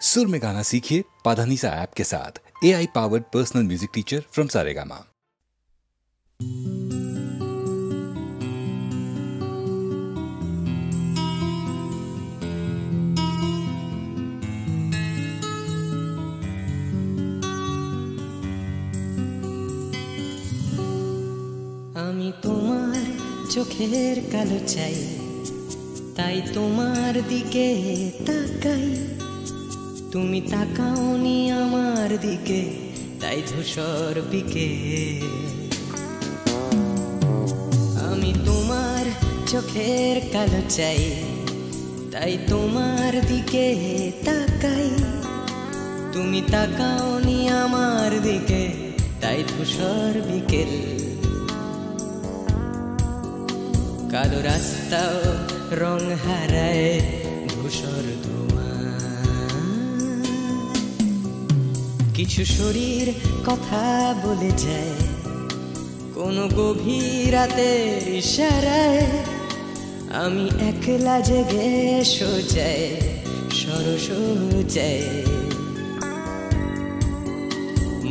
सुर में गाना सीखिए पाधानीसा ऐप के साथ। AI powered personal music teacher from Saregama. আমি তোমার চোখের কালো চাই, তাই তোমার দিকে তাকাই। তুমি তাকাওনি আমার দিকে, তাই ধূসর বিকেল। আমি তোমার চোখের কালো চাই, তাই তোমার দিকে তাকাই। তুমি তাকাওনি আমার দিকে, তাই ধূসর বিকেল। কালো রাস্তাও রং হারায় ধূসর ধোঁয়া। কিছু শরীর কথা বলে যায় কোনো গভীর রাতের ইশারায়। আমি একলা জেগে সোজায় সরসোজায়।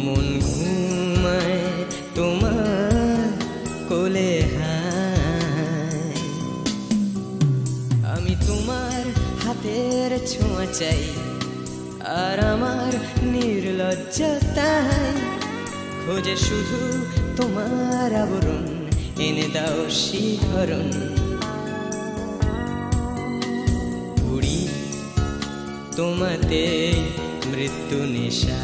মন ঘুমায় তোমার কোলে হায়। আমি তোমার হাতের ছোঁয়া চাই, আর আমার নির্লজ্জতায় খোঁজে শুধু তোমার আবরণ। এনে দাও শিহরণ। উড়ি তোমাতে মৃত্যু নেশা।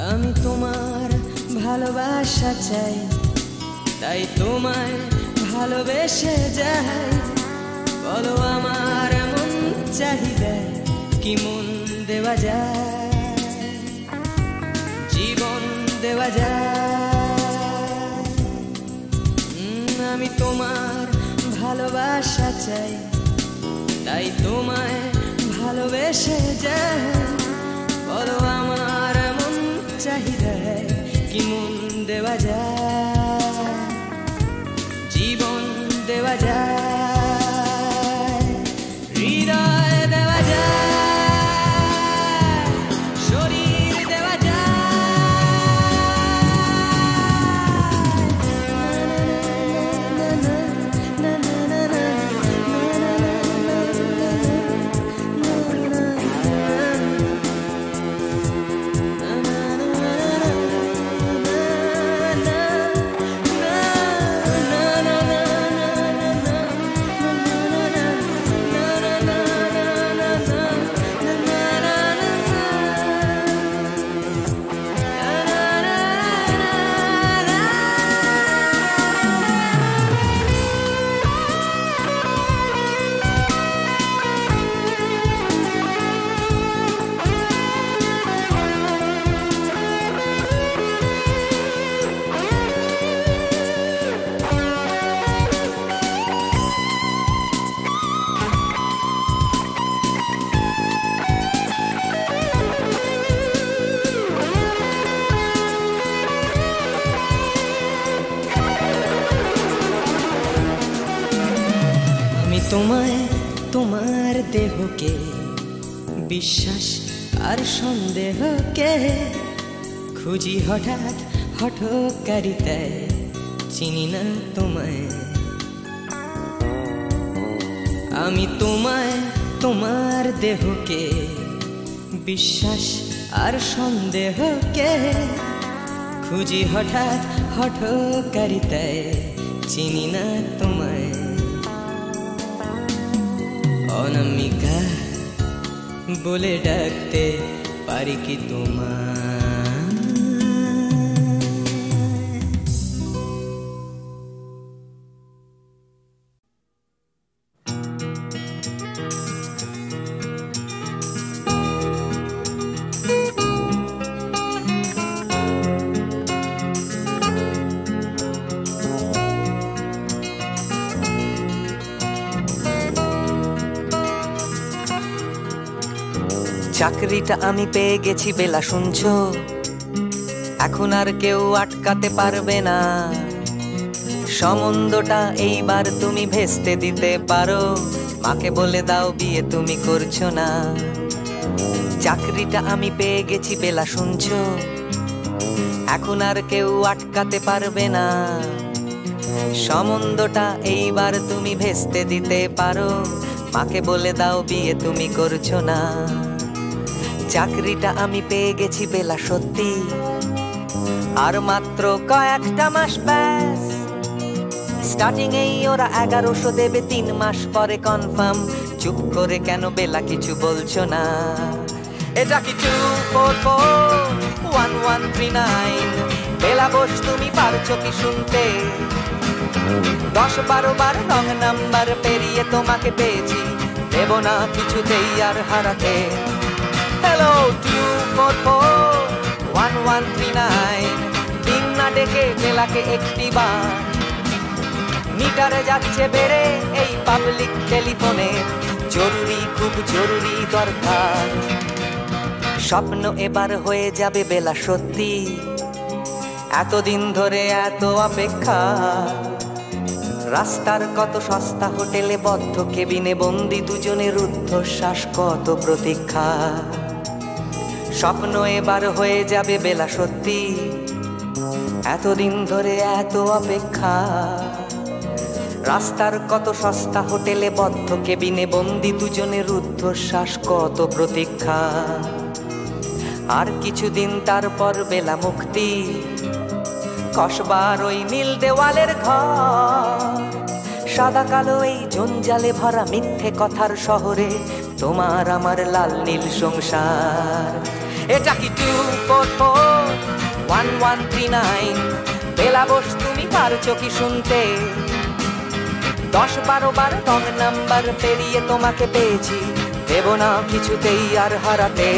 আমি তোমার ভালোবাসা চাই, তাই তোমায় ভালোবেসে যাই। বলো আমার মন চাহিদা কি মন দেওয়া যায়, জীবন দেওয়া যায়। আমি তোমার ভালোবাসা চাই, তাই তোমায় ভালোবেসে যাই। বলো আমার মন চাহিদা কি মন দেওয়া যায়, জীবন দেওয়া যায়, হৃদয় দেওয়া যায়, শরীর দেওয়া তোমায় তোমার দেহকে বিশ্বাস আর সন্দেহকে খুঁজি হঠাৎ হঠকারিতায়। চিনি না তোমায় আমি, তোমায় তোমার দেহকে বিশ্বাস আর সন্দেহকে খুঁজি হঠাৎ হঠকারিতায়। চিনি না তোমায় অনামিকা বলে ডাকতে পারি কি তোমায়? চাকরিটা আমি পেয়ে গেছি বেলা, শুনছো? এখন আর কেউ আটকাতে পারবে না। সম্বন্ধটা এইবার তুমি ভেস্তে দিতে পারো। মাকে বলে দাও বিয়ে তুমি করছো না। চাকরিটা আমি পেয়ে গেছি বেলা শুনছো, এখন আর কেউ আটকাতে পারবে না। সম্বন্ধটা এইবার তুমি ভেস্তে দিতে পারো, মাকে বলে দাও বিয়ে তুমি করছো না। চাকরিটা আমি পেয়ে গেছি বেলা সত্যি, আর মাত্র কয়েকটা মাস ব্যাস। স্টার্টিং এই ওরা 1100 দেবে, 3 মাস পরে কনফার্ম। চুপ করে কেন বেলা কিছু বলছো না? এটা কি 2441139? বেলা বোস তুমি পারছো কি শুনতে? 10-12 বার রং নাম্বার পেরিয়ে তোমাকে পেয়েছি, দেব না কিছুতেই আর হারাতে। হ্যালো 2441139, দিন না ডেকে বেলাকে একটি বার। মিটারে যাচ্ছে বেড়ে এই পাবলিক টেলিফোনে, জরুরি খুব জরুরি দরকার। স্বপ্ন এবার হয়ে যাবে বেলা সত্যি, এতদিন ধরে এত অপেক্ষা। রাস্তার কত সস্তা হোটেলে বদ্ধ কেবিনে বন্দি দুজনের রুদ্ধশ্বাস, কত প্রতীক্ষা। স্বপ্ন এবার হয়ে যাবে বেলা সত্যি, এতদিন ধরে এত অপেক্ষা। রাস্তার কত সস্তা হোটেলে বদ্ধ কেবিনে বন্দি দুজনের রুদ্ধশ্বাস, কত প্রতীক্ষা। আর কিছুদিন তারপর বেলা মুক্তি, কসবার ওই নীল দেওয়ালের ঘর। সাদা কালো এই জঞ্জালে ভরা মিথ্যে কথার শহরে তোমার আমার লাল নীল সংসার। এটা কি 2441139? বেলা বোস তুমি পারছো কি শুনতে? 10-12 বার রং নাম্বার পেরিয়ে তোমাকে পেয়েছি, দেব না কিছুতেই আর হারাতে।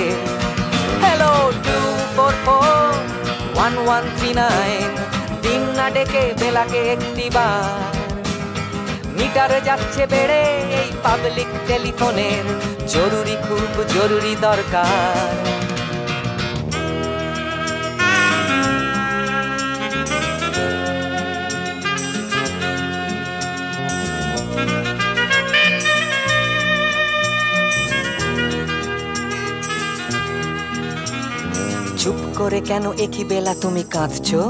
হ্যালো 2441139, দিন না ডেকে বেলাকে একটি বার। মিটারে যাচ্ছে বেড়ে এই পাবলিক টেলিফোনের, জরুরি খুব জরুরি দরকার। চুপ করে কেন একই বেলা তুমি কাঁদছো?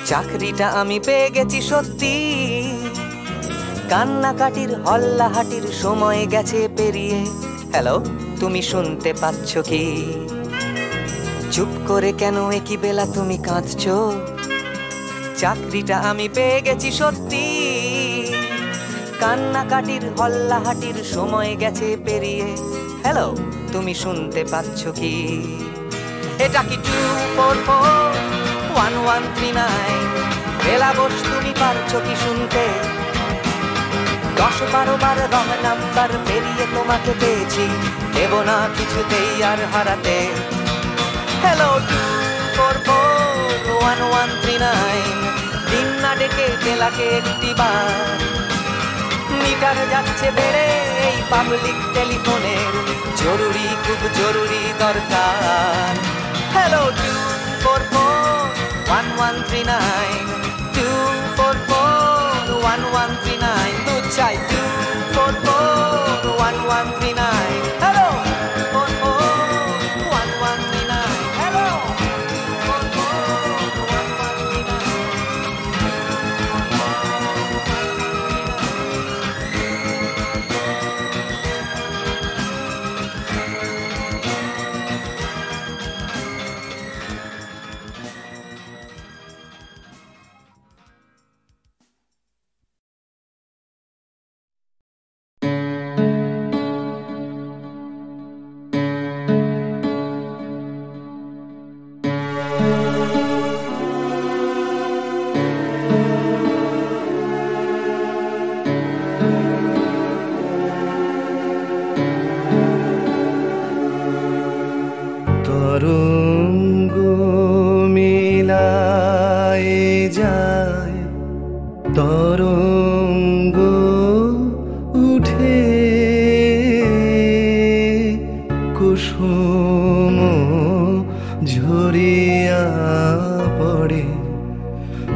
চাকরিটা আমি পেয়ে গেছি সত্যি, কান্নাকাটির হল্লাহাটির সময় গেছে পেরিয়ে। হ্যালো তুমি শুনতে পাচ্ছ কি? চুপ করে কেন একই বেলা তুমি কাঁদছো? চাকরিটা আমি পেয়ে গেছি সত্যি, কান্নাকাটির হল্লাহাটির সময় গেছে পেরিয়ে। হ্যালো তুমি শুনতে পাচ্ছ কি? এটা কি 2441139? বেলা বোস তুমি পারছো কি শুনতে? 10-12 বার রং নাম্বার পেরিয়ে তোমাকে পেয়েছি, দেব না কিছুতেই আর হারাতে। হ্যালো 2441139, দিন না ডেকে বেলাকে একটি বার। মিটার যাচ্ছে বেড়ে এই পাবলিক টেলিফোনের, জরুরি খুব জরুরি দরকার। হ্যালো 2441139, 2441139, দুধ চাই 2441139। হ্যালো 2441139, হ্যালো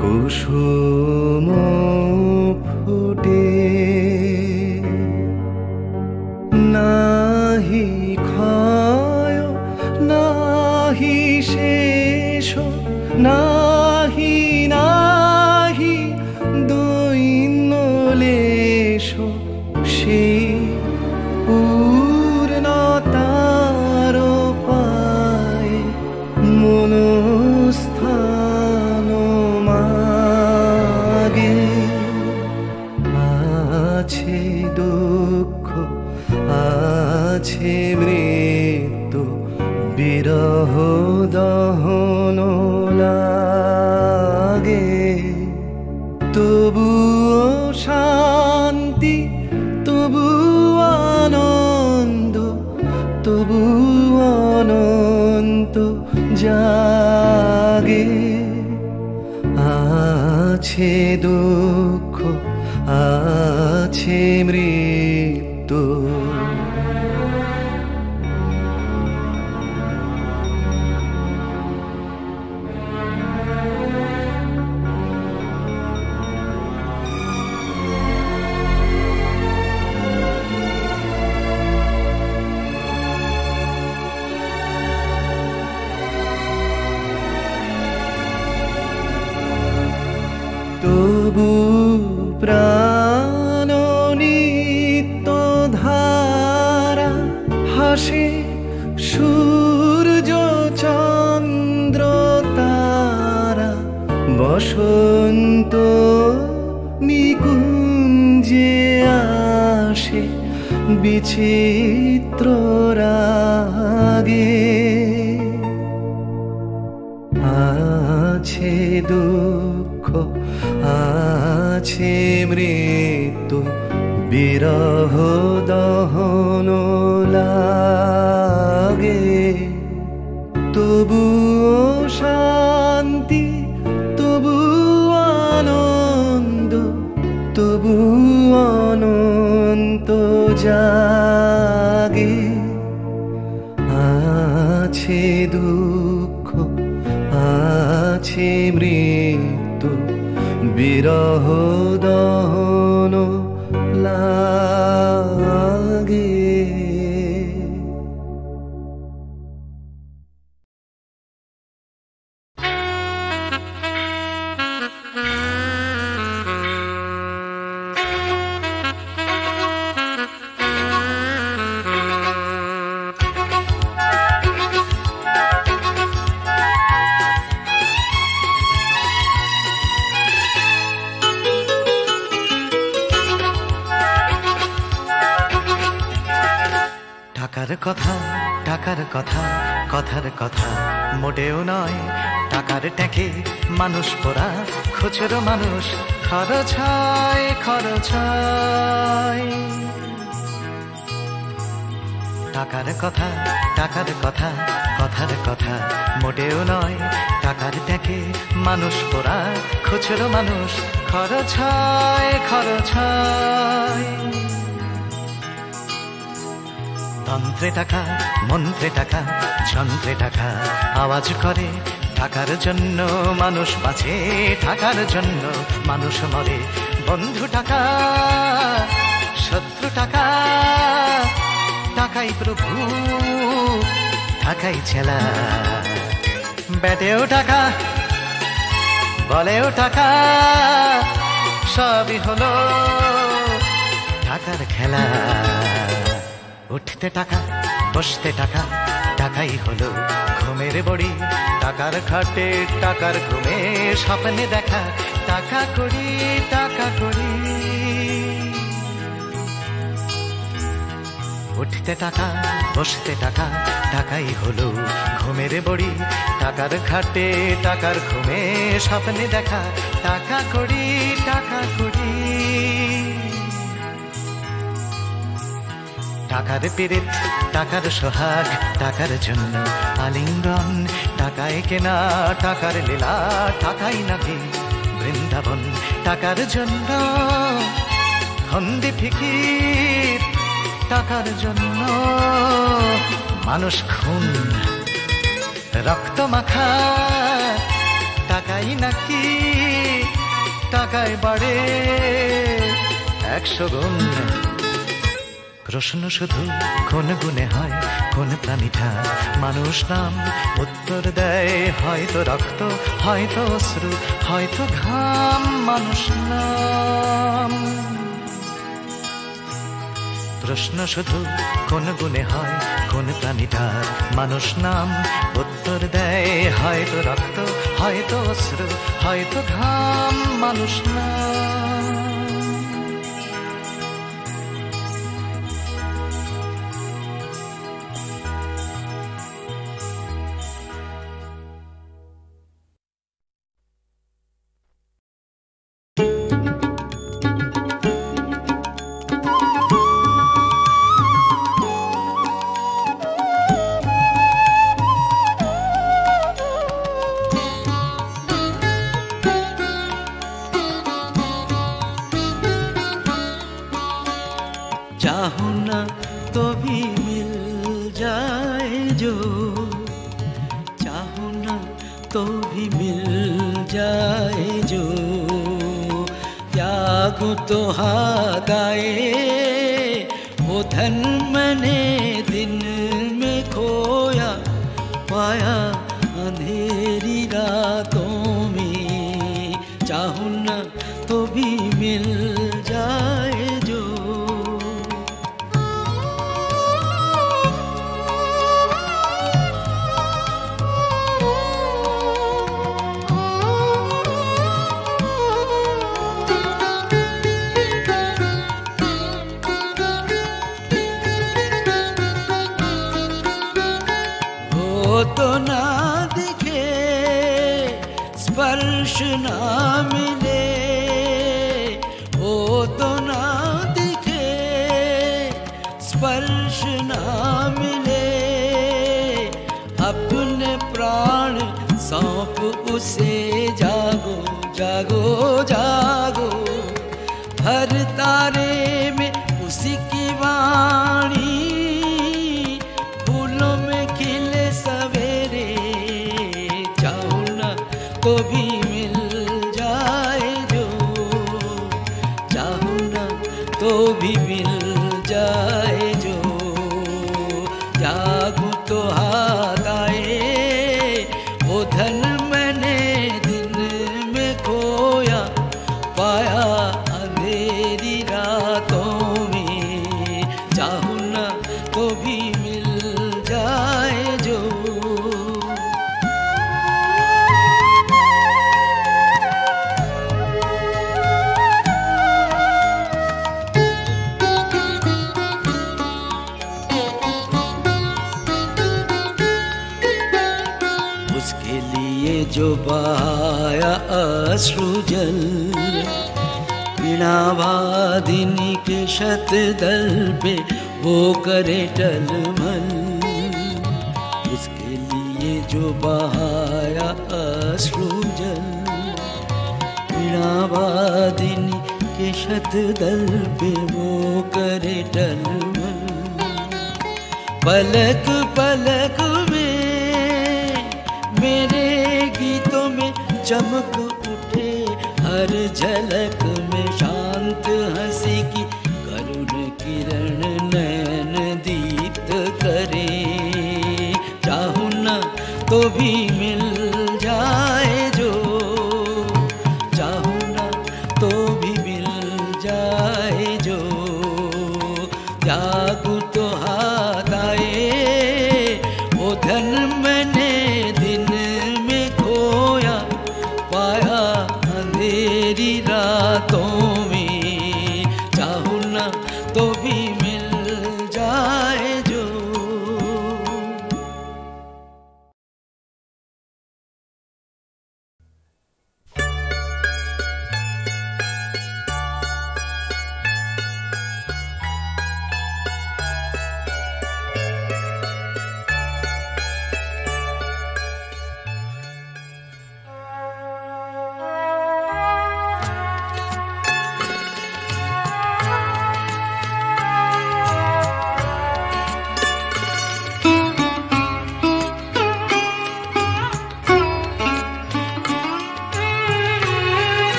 কুসুম ফুটে নাহি ক্ষয় নাহি শেষ নাহি নাহি দৈন্যলেশ সেই পূর্ণতার পায় মনস্থান মাগে। আছে দুঃখ আছে মৃত্যু বিরহ দহন লাগে, তবুও শান্তি তবু আনন্দ তবু অনন্ত জাগে। আছে দুঃখ আছে মৃত্যু। তবু প্রাণ নিত্য ধারা হাসে সূর্য চন্দ্র তারা, বসন্ত নিকুঞ্জে আসে বিচিত্র রাগে। আছে দুঃখ আছে মৃত্যু বিরহ দহন লাগে, তবু শান্তি তবু আনন্দ তবু অনন্ত জাগে। আছে দুঃখ আছে মৃত্যু বিরহ দহন লাগে। টাকার কথা কথার কথা মোটেও নয়, টাকার ট্যাঁকে মানুষ পোড়া খুচরো মানুষ খরচ হয় খরচ হয়। টাকার কথা কথার কথা মোটেও নয়, টাকার ট্যাঁকে মানুষ পোড়া খুচরো মানুষ খরচ হয় খরচ হয়। তন্ত্রে টাকা মন্ত্রে টাকা যন্ত্রে টাকা আওয়াজ করে, টাকার জন্য মানুষ বাঁচে টাকার জন্য মানুষ মরে। বন্ধু টাকা শত্রু টাকা, টাকাই প্রভু টাকাই ছেলা, ব্যাটেও টাকা বলেও টাকা, সবই হলো টাকার খেলা। উঠতে টাকা বসতে টাকা, টাকাই হলো ঘুমের বড়ি, টাকার খাটে টাকার ঘুমে স্বপ্নে দেখা, টাকা করি টাকা করি। উঠতে টাকা বসতে টাকা, টাকাই হলো ঘুমের বড়ি, টাকার খাটে টাকার ঘুমে স্বপ্নে দেখা, টাকা করি টাকা করি। টাকার পীড়িত টাকার সোহাগ, টাকার জন্য আলিঙ্গন, টাকায় কেনা টাকার লীলা, টাকাই নাকি বৃন্দাবন। টাকার জন্য হন্দি ফিকির, টাকার জন্য মানুষ খুন রক্ত মাখা, টাকাই নাকি টাকায় বাড়ে 100 গুণ। প্রশ্ন শুধু কোন গুণে হয়, কোন প্রাণীটা মানুষ নাম? উত্তর দেয় হয়তো রক্ত, হয়তো অশ্রু, হয়তো ঘাম। মানুষ নাম। প্রশ্ন শুধু কোন গুণে হয়, কোন প্রাণীটার মানুষ নাম? উত্তর দেয় হয়তো রক্ত, হয়তো অশ্রু, হয়তো ঘাম। মানুষ নাম। चाहूं ना तो भी मिल जाए जो, चाहूं ना तो भी मिल जाए जो, त्यागूं तो हाथ आए वो धन मैंने दिन में खोया पाया अंधेरी रातों में। चाहूं ना तो भी मिल जाए जो। तो ना दिखे स्पर्श ना मिले, वो तो ना दिखे स्पर्श ना मिले, अपने प्राण सौंप उसे जागो जागो जागो। हर तारे में उसी की वाणी, फूलों में खिले सवेरे। चाहूं ना तो भी मिल जाए जो, चाहूं ना तो भी मिल जाए जो, जागूं तो हाथ आए वो धन मैंने दिन में खोया पाया अंधेरी रातों में। चाहूं ना तो भी मिल जाए जो। उसके लिए जो बहाया अश्रु जल, वीणावादिनी के शतदल पे वो करे टलमल। उसके लिए जो बहाया अश्रु जल, वीणावादिनी के शतदल पे वो करे टलमल। पलक पलक में मेरे गीतों में चमक उठे, हर झलक में शांत हंसी की करुण किरण नयन दीप्त करे। चाहूं ना तो भी मिल जाए जो, चाहूं ना तो भी मिल जाए जो, त्यागूं तो हाथ आए वो धन मैंने दिन में खोया पाया अंधेरी रातों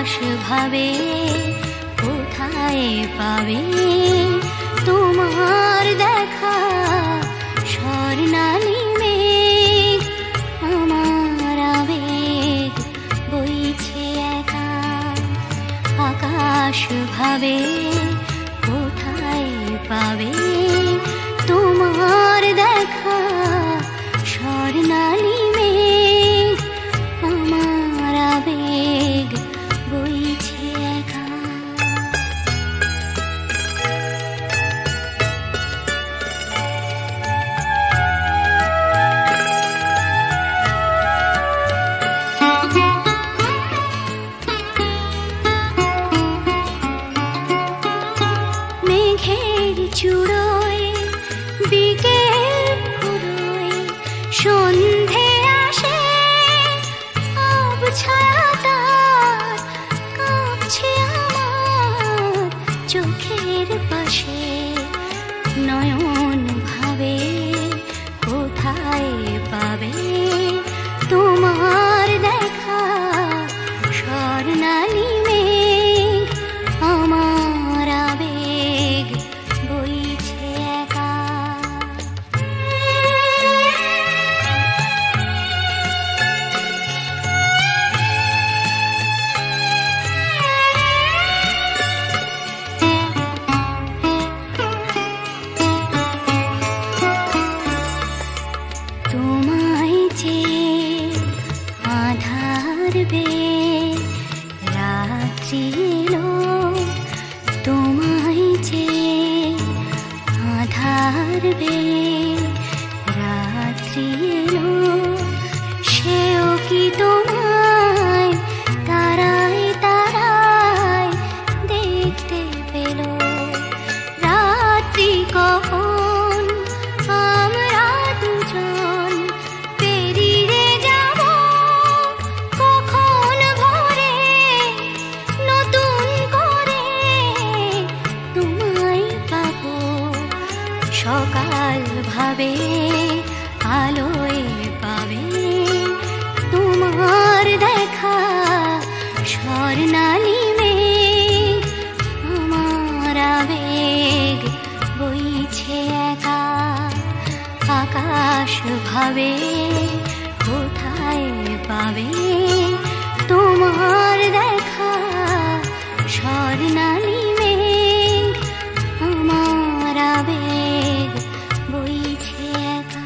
আকাশ ভাবে কোথায় পাবে তোমার দেখা স্বর্ণালী মেঘ আমার আবেগ বইছে একা আকাশ ভাবে কোথায় পাবে তোমার দেখা স্বর্ণালী মেঘ আমার আবেগ বইছে একা মেঘের চূড়োয় বিকেল ফুরোয় সন্ধে আসে আবছায়া তার কাঁপছে আমার চোখের পাশে নয়ন ভাবে কোথায় পাবে তোমার দেখা স্বর্ণালী মেঘ আমার আবেগ বইছে একা তোমায় যে আধার বে রাত্রি এলো তোমায় যে আধার বে রাত্রি এলো সেও কি তোমায় তারায় তারায় দেখতে পেল রাত্রি কখন আমরা দুজন পেরিয়ে যাব কখন ভোরে নতুন করে তোমায় পাবো সকাল ভাবে আলোয় পাবে তোমার দেখা স্বর্ণালী মেঘ আমার আবেগ বইছে একা আকাশ ভাবে কোথায় পাবে তোমার দেখা স্বর্ণালী মেঘ আমার আবেগ বইছে একা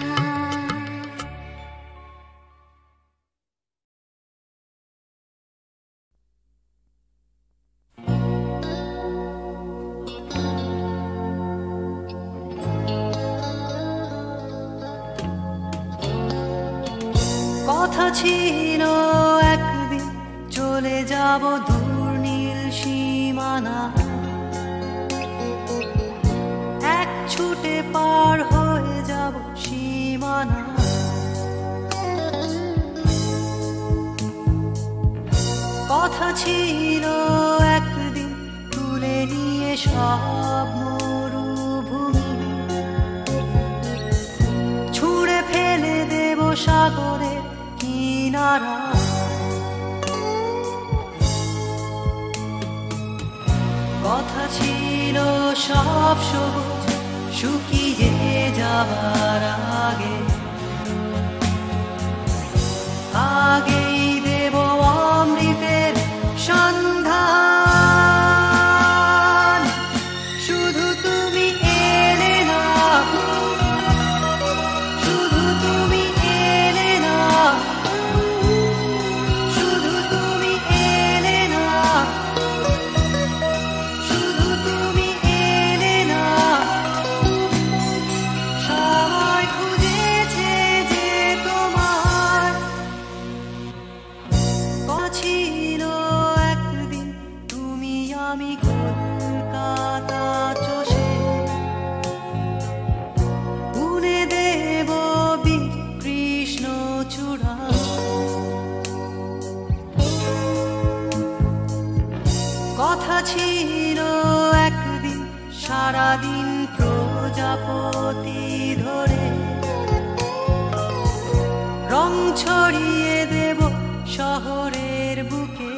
কথা ছিল একদিন চলে যাব দূর নীল সীমানা এক ছুটে পার হয়ে যাব সীমানা কথা ছিল একদিন তুলে নিয়ে সব মরুভূমি ছুঁড়ে ফেলে দেব সাগরের কিনারা কথা ছিল সব সবুজ শুকিয়ে যাবার আগে আগেই দেব অমৃতের সন্ধান শুধু তুমি এলে না শুধু তুমি এলে না শুধু তুমি এলে না শুধু তুমি এলে না সবাই খুঁজেছে যে তোমার ছিল একদিন তুমি আমি কলকাতা চষে বুনে দেব কৃষ্ণ চূড়া কথা ছিল একদিন সারাদিন প্রজাপতি ধরে রং ছড়িয়ে দেব শহরের বুকে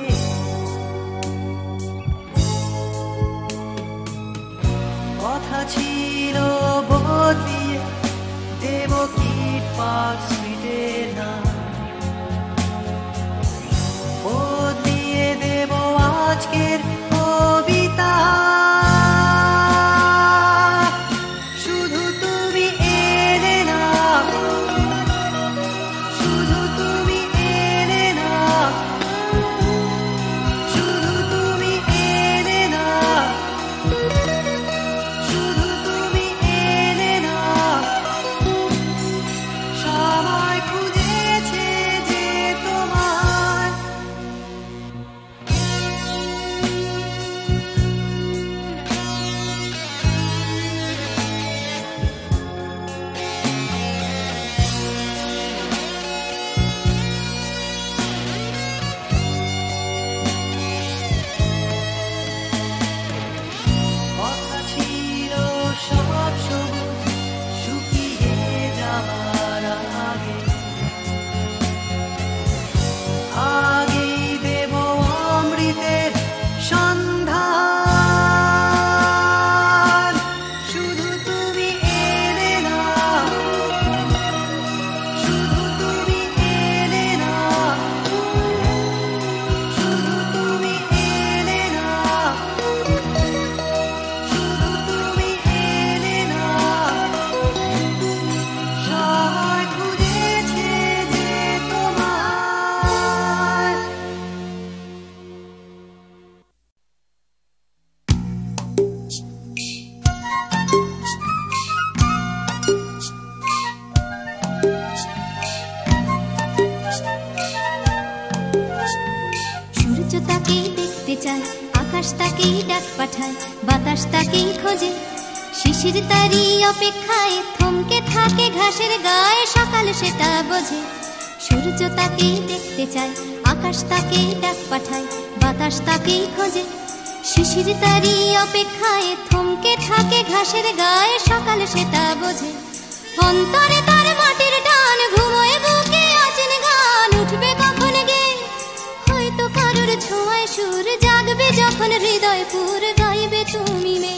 সূর্য তাকেই দেখতে চায়, আকাশ তাকেই ডাক পাঠায়, বাতাস তাকেই খোঁজে। শিশির তারই অপেক্ষায় থমকে থাকে ঘাসের গায়ে, সকাল সেটা বোঝে। সূর্য তাকেই দেখতে চায়, আকাশ তাকেই ডাক পাঠায়, বাতাস তাকেই খোঁজে। শিশির তারই অপেক্ষায় থমকে থাকে ঘাসের গায়ে, সকাল সেটা বোঝে। অন্তরে তার মাটির টান, ঘুমোয় বুকে আছেন গান, উঠবে কখন গে হয়তো কারোর ছোঁয়ায় সুর, জাগবে যখন হৃদয় পুর, গাইবে তুমি মে।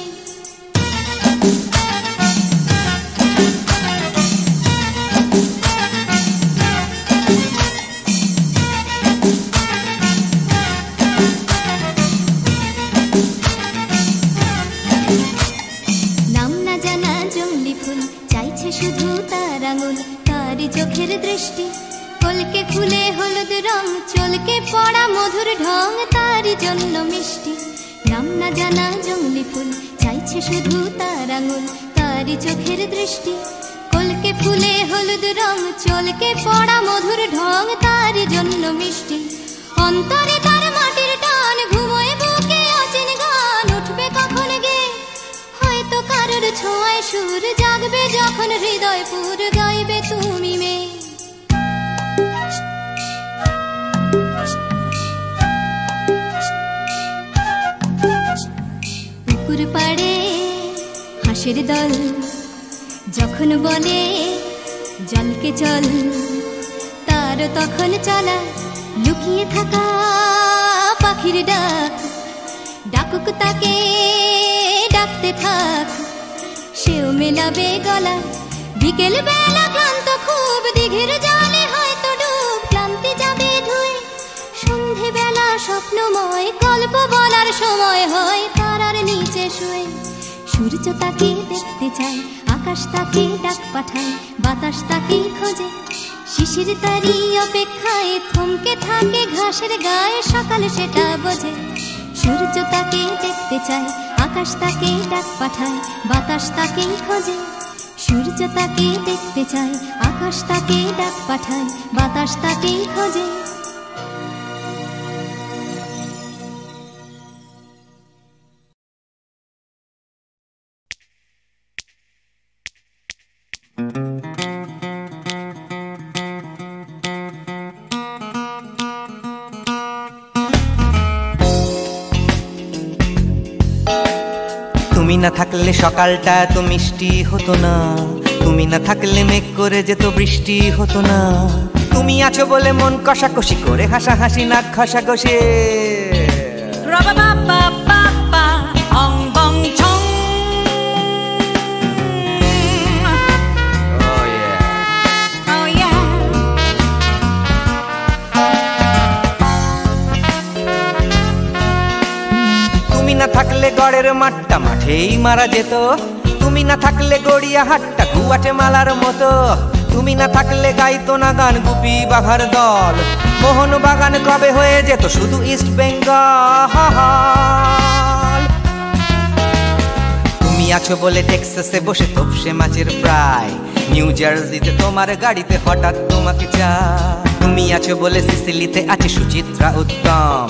শুধু তার আঙুল, তারই চোখের দৃষ্টি, কলকে ফুলে হলুদ রং, চলকে পড়া মধুর ঢং, তারই জন্য মিষ্টি। নাম না জানা জংলি ফুল, চাইছে শুধু তার আঙুল, তারই চোখের দৃষ্টি, কলকে ফুলে হলুদ রং, চলকে পড়া মধুর ঢং, তারই জন্য মিষ্টি। অন্তরে তার মাটির টান, ঘুমোয় বুকে অচেন গান, উঠবে কখন গে হয়তো কারোর ছোঁয়ায় সুর, জাগবে যখন হৃদয় পুর, গাইবে তুমি মে। পুকুর পাড়ে হাঁসের দল যখন বলে জলকে চল, তার তখন চলা লুকিয়ে থাকা পাখির ডাক, ডাকুক তাকে ডাকতে থাক, সেও মেলাবে গলা। বিকেল বেলা ক্লান্ত খুব, দিঘির জলে হয়তো ডুব, ক্লান্তি যাবে ধুয়ে। সন্ধে বেলা স্বপ্নময়, গল্প বলার সময় হয় তারার নিচে শুয়ে। সূর্য তাকে দেখতে চায়, আকাশ তাকে ডাক পাঠায়, বাতাস তাকে খোঁজে। শিশির তারই অপেক্ষায় থমকে থাকে ঘাসের গায়ে, সকাল সেটা বোঝে। সূর্য তাকে দেখতে চায়, আকাশ তাকে ডাক পাঠায়, বাতাস তাকে খোঁজে। সূর্য তাকে দেখতে চায়, আকাশ তাকে ডাক পাঠায়, বাতাস তাকে খোঁজে। তুমি না থাকলে সকালটা এত মিষ্টি হতো না, তুমি না থাকলে মেঘ করে যেত বৃষ্টি হতো না। তুমি আছো বলে মন কষাকষি করে হাসাহাসি নাক ঘষাঘষি। তুমি না থাকলে গড়ের মাঠটা মাঠেই মারা যেত, তুমি না থাকলে গড়িয়া হাটটা গুয়াটে মালার মতো। তুমি না থাকলে গাইতো না গান গুপি বাঘার দল, মোহন বাগান কবে হয়ে যেত শুধু ইস্ট বেঙ্গল। তুমি আছো বলে টেক্সাসে বসে তোপসে মাছের ফ্রাই, নিউ জার্সিতে তোমার গাড়িতে হঠাৎ তোমাকে চাই। তুমি আছো বলে সিসিলিতে আছে সুচিত্রা উত্তম,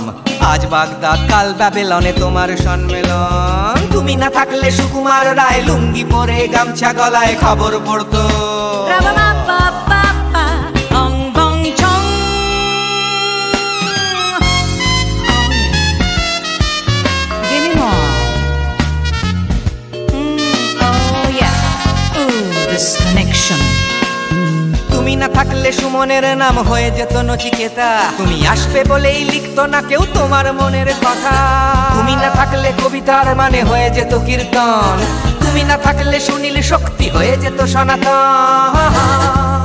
আজ বাগদাদ কাল ব্যাবিলনে তোমার সম্মেলন। তুমি না থাকলে সুকুমার রায় লুঙ্গি পরে গামছা গলায় খবর পড়তো। তুমি না থাকলে সুমনের নাম হয়ে যেত নচিকেতা, তুমি আসবে বলেই লিখতো না কেউ তোমার মনের কথা। তুমি না থাকলে কবিতার মানে হয়ে যেত কীর্তন, তুমি না থাকলে সুনীল শক্তি হয়ে যেত সনাতন।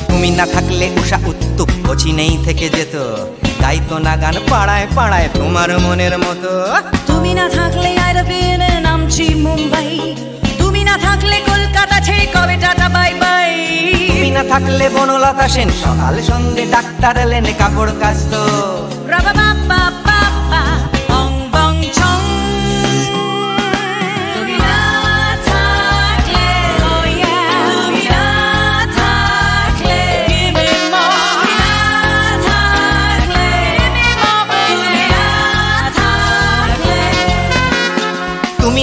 তুমি না থাকলে উষা উত্তুপ কোচিনেই থেকে যেত, গাইতো না গান পাড়ায় পাড়ায় তোমার মনের মতো। তুমি না থাকলে আইরোপ্লেনে নামছি মুম্বাই, তুমি না থাকলে কলকাতা ছেড়ে কবে টাটা বাই বাই। তুমি না থাকলে বনলতা সেন সকাল সন্ধ্যে ডাক্তার লেনে কাপড় কাচতো।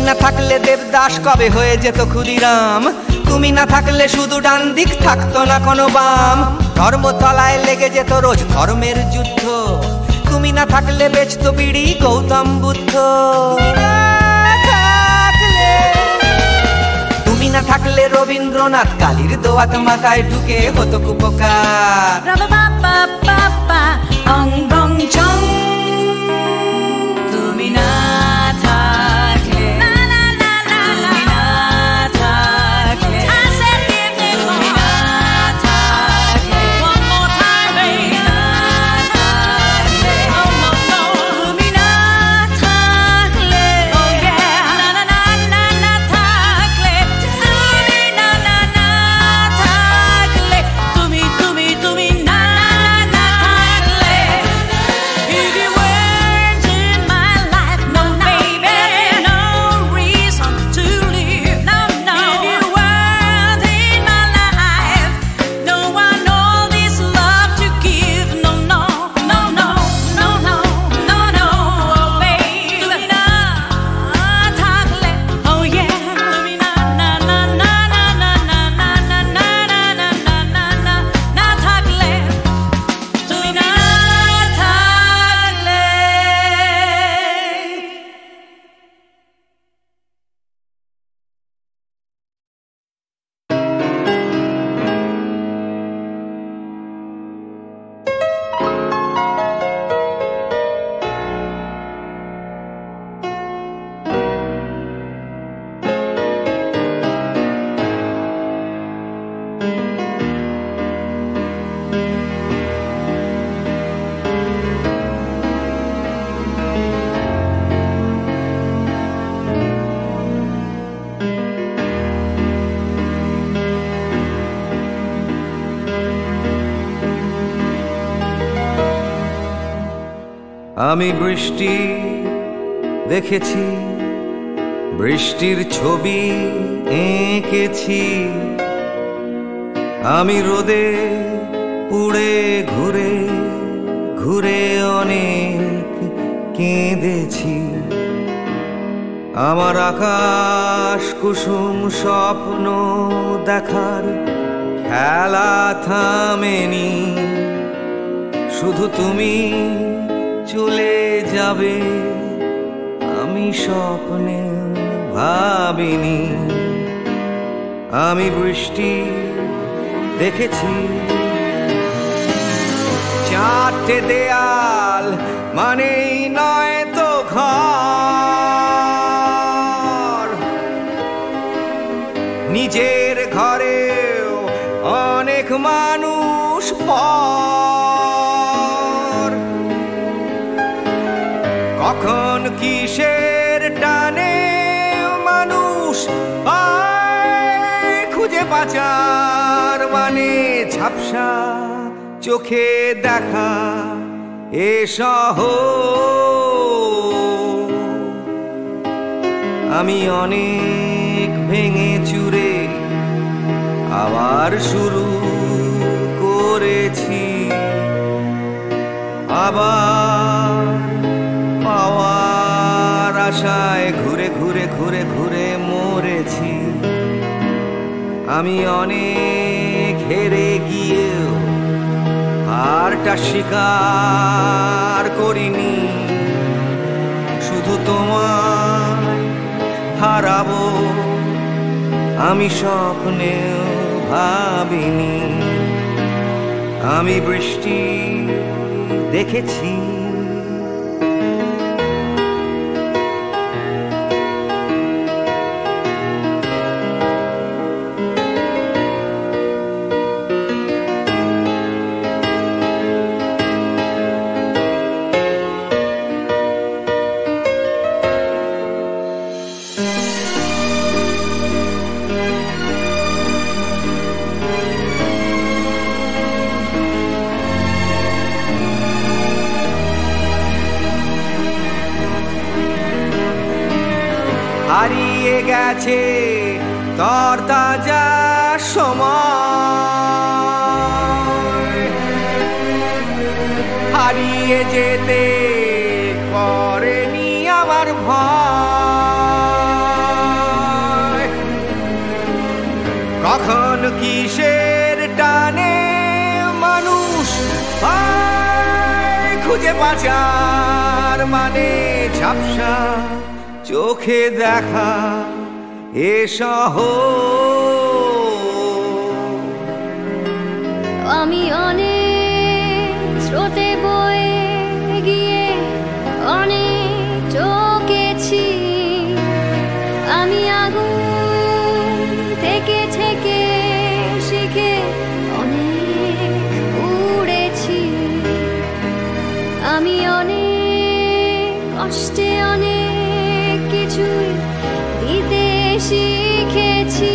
না থাকলে দেবদাস কবে হয়ে যেত ক্ষুদিরাম, তুমি না থাকলে শুধু ডান দিক থাকতো না কোনো বাম, ধর্মতলায় লেগে যেত রোজ ধর্মের যুদ্ধ, তুমি না থাকলে বেচতো বিড়ি গৌতম বুদ্ধ। তুমি না থাকলে রবীন্দ্রনাথ কালীর দোয়াত মাথায় ঢুকে হতো কুপকার। তুমি না থাকলে, তুমি না থাকলে, তুমি না থাকলে, one more time, baby, না থাকলে, oh no no, তুমি না থাকলে, oh yeah, না না না না না থাকলে, তুমি না না না থাকলে, তুমি তুমি তুমি না না না থাকলে, if you weren't in my life, no baby, no reason to live, no no, if you weren't in my life, no one all this love to give, no no no no no no no no, oh baby, তুমি না থাকলে, oh yeah, তুমি না না না না না না না না না না না না না না না থাকলে, তুমি না থাকলে। আমি বৃষ্টি দেখেছি, বৃষ্টির ছবি এঁকেছি, আমি রোদে পুড়ে ঘুরে ঘুরে অনেক কেঁদেছি। আমার আকাশ কুসুম স্বপ্ন দেখার খেলা থামেনি, শুধু তুমি চলে যাবে আমি স্বপ্নে ভাবিনি। আমি বৃষ্টি দেখেছি, চারটে দেয়াল মানেই নয় তো ঘর, নিজের ঘরেও অনেক মানুষ পর। কখন কিসের টানে মানুষ পায় খুঁজে বাঁচার মানে, ঝাপসা চোখে দেখা এ শহর। আমি অনেক ভেঙে চুরে আবার শুরু করেছি, আবার পাওয়ার আশায় ঘুরে ঘুরে ঘুরে ঘুরে মরেছি। আমি অনেক হেরে গিয়েও হারটা স্বীকার করিনি, শুধু তোমায় হারাবো আমি স্বপ্নেও ভাবিনি। আমি বৃষ্টি দেখেছি, হারিয়ে গেছে তরতাজা সময়, হারিয়ে যেতে পারেনি আমার ভয়। কিসের টানে মানুষ হয় খুঁজে বাঁচার মানে ঝাপসা চোখে দেখা এ শহর। আমি অনেক স্রোতে বয়ে গিয়ে অনেক চোখেছি, আমি আগুন থেকে থেকে শিখে অনেক উড়েছি, আমি অনেক কষ্টে অনেক কিছুই দিতে শিখেছি,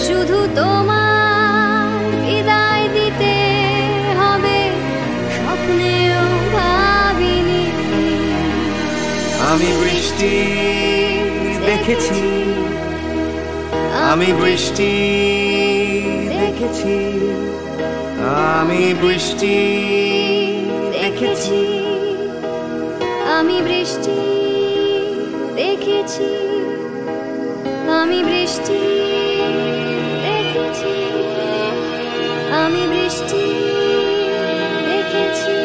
শুধু তোমার বিদায় দিতে হবে স্বপ্নেও ভাবিনি। আমি বৃষ্টি দেখেছি, আমি বৃষ্টি দেখেছি, আমি বৃষ্টি দেখেছি, আমি বৃষ্টি দেখেছি, আমি বৃষ্টি দেখেছি, আমি বৃষ্টি দেখেছি।